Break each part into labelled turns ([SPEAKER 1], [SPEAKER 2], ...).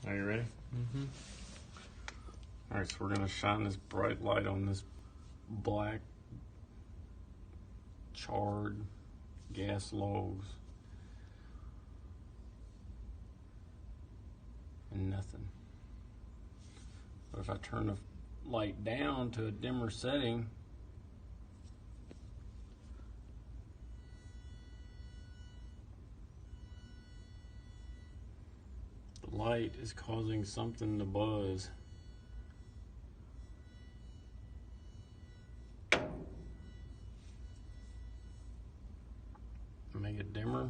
[SPEAKER 1] Are you ready? Mm-hmm. All right, so we're gonna shine this bright light on this black charred gas logs and nothing. But if I turn the light down to a dimmer setting, the light is causing something to buzz. Make it dimmer.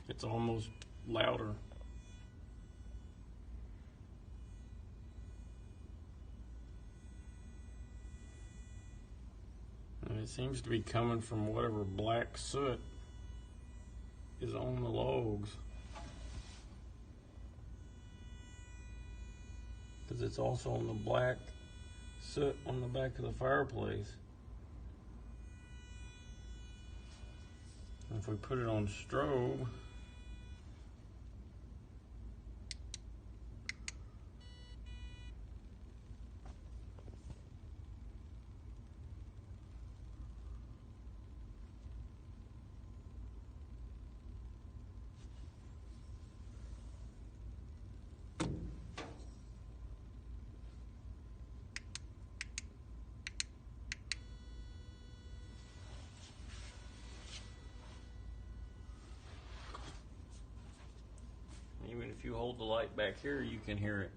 [SPEAKER 1] It's almost louder. And it seems to be coming from whatever black soot is on the logs. Because it's also on the black soot on the back of the fireplace. And if we put it on strobe, even if you hold the light back here, you can hear it.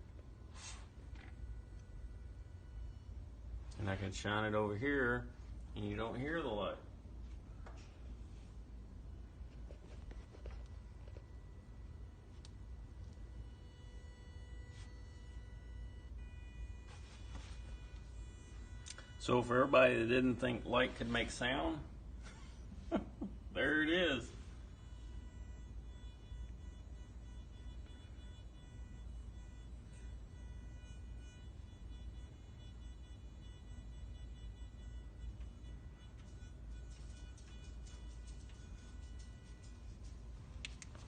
[SPEAKER 1] And I can shine it over here, and you don't hear the light. So for everybody that didn't think light could make sound,